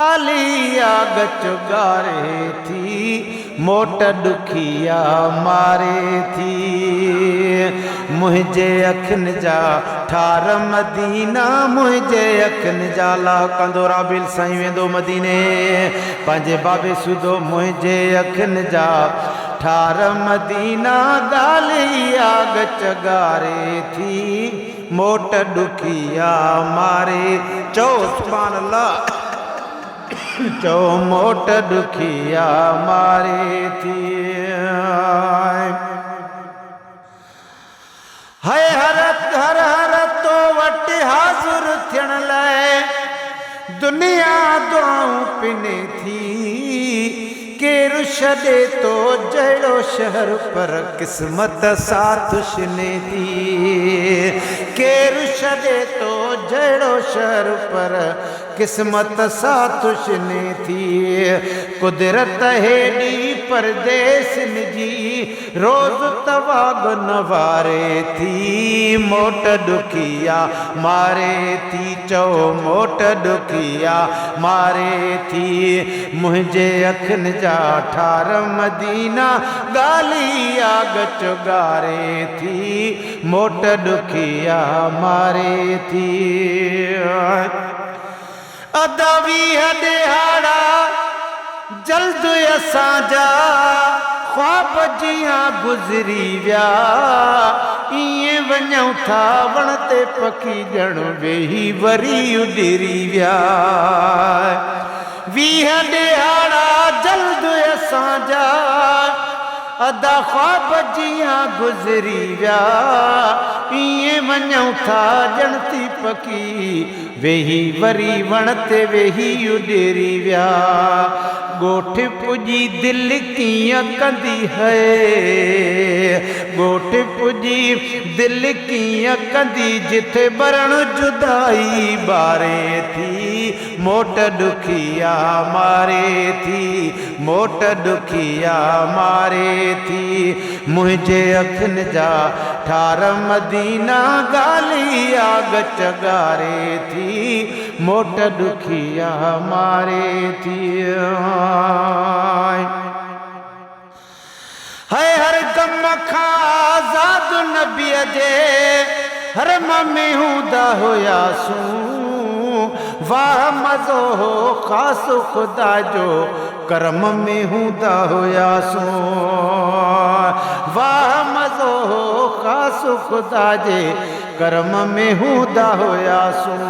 आलिया गचगारे थी मोट दुखिया मारे थी। मुझे अखन जा ठार मदीना मुझे अखन जा ला कंदोरा बिल साईं वेंदो मदीने पंहिंजे बाबे सुधो मुझे अखन जा ठार मदीना गालिया गचगारे थी मोट दुखिया मारे। चओ सुभान अल्लाह। चो मोट दुखिया मारे थी। है हर हर हर तो वट हाज़ुर थियण लाइ दुनिया दुआऊं पिने थी। केरु छॾे तो जहिड़ो शहर पर क़िस्मत साथ छिने थी। केरु छॾे तो जहिड़ो शहर पर किस्मत साथ छिने थी। कुदरत हेॾी परदेस जी रोज़ तवाग नवारे थी मोट दुखिया मारे थी। चओ मोट दुखिया मारे थी। मुझे अखन जा ठार मदीना गालिया गचगारे थी मोट दुखिया मारे थी। अदावी दिहाड़ा जल्द असांजा ख्वाब जियां गुज़री विया। इएं वञूं था वण ते पखी ॼण वेही वरी उॾिरी विया। 20 दिहाड़ा जल्द असांजा अदा ख्वाब जियां गुज़री विया। इएं वञूं था ॼण थी पखी वेही वरी वण ते वेही उॾिरी विया। ॻोठ पुॼी दिलि कीअं कंदी है ॻोठ पुॼी दिलि कीअं कंदी जिथे बरण जुदाई ॿारे थी मोट दुखिया मारे थी मोट दुखिया मारे थी। मुझे अखन जा ठार मदीना गालिया गचगारे थी मोट दुखिया मारे थी। है हर गम खां आज़ाद नबीअ जे हरम में हूंदा हुयासूं। वाह मज़ो हो ख़ासि ख़ुदा जो करम में हूंदा हुयासूं। वाह मज़ो हो ख़ासि ख़ुदा जे करम में हूंदा हुयासूं।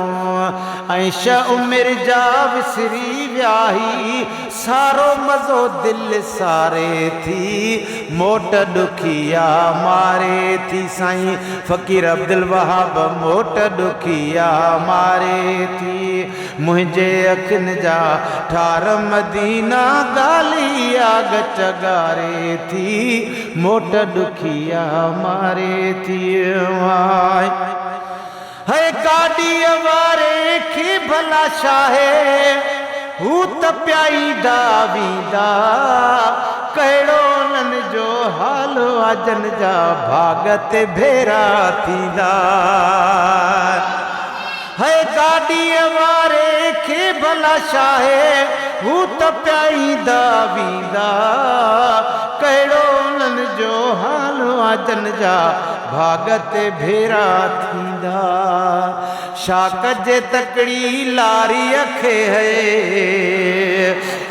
ऐं शह उमिरि जा विसरी वियाही सारो मज़ो दिलि सारे थी मोट दुखिया मारे थी। साईं फ़कीर अब्दुल वहाब मोट दुखिया मारे थी। मुझे अखन जा ठार मदीना गालिया गचगारे थी मोट दुखिया मारे थी। है गाॾीअ वारे खे भला छाहे हू त प्याईंदा वेंदा। कहिड़ो उन्हनि जो हाल अजन जा भाग ते भेरा थींदा। है गाॾीअ वारे खे भला छाहे हू त प्याईंदा वेंदा। कहिड़ो उन्हनि जो हाल अजन जा भाग ते भेरा थींदा। छा कजे तकड़ी लारीअ खे है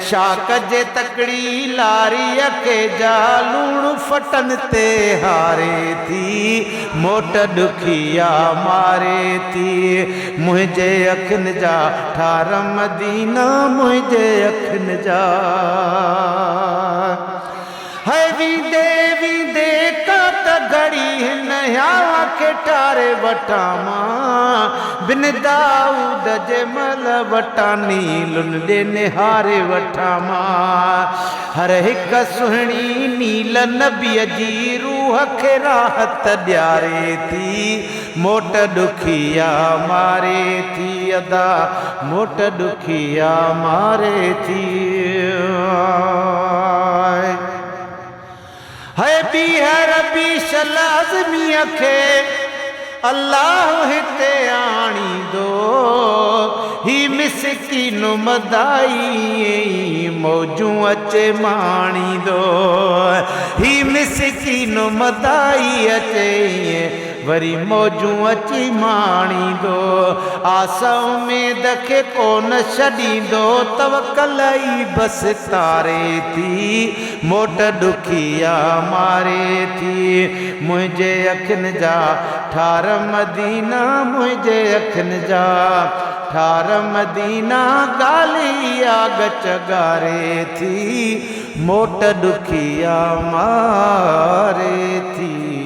छा कजे तकड़ी लारीअ खे जा लूण फटन ते हारे थी मोट दुखिया मारे थी। मुझे अखन जा ठार मदीना मुझे अखन जा है वींदे वींदे कात घड़ी हिन यावा खे ठारे वठां मां बिन दाऊद जे मल वटां नीलुन ॾे निहारे वठां मां। हर हिक सुहिणी नील नबीअ जी रूह खे राहत ॾियारे थी मोट दुखिया मारे थी। अदा मोट दुखिया मारे थी। है बीहर बीश लाज़मीअ खे अल्लाह हिते आणींदो ही मिसकीन मदाई मौजूं अचे माणींदो ही मिसकीन मदाई अचे वरी मौजूं अची माणींदो आस उमेद खे कोन छॾींदो तवकल ई बसि तारे थी मोट ॾुखिया मारे थी मुंहिंजे अखियुनि जा ठार मदीना मुंहिंजे अखियुनि जा ठार मदीना ॻाल्हि आग चगारे थी मोट ॾुखिया मारे थी।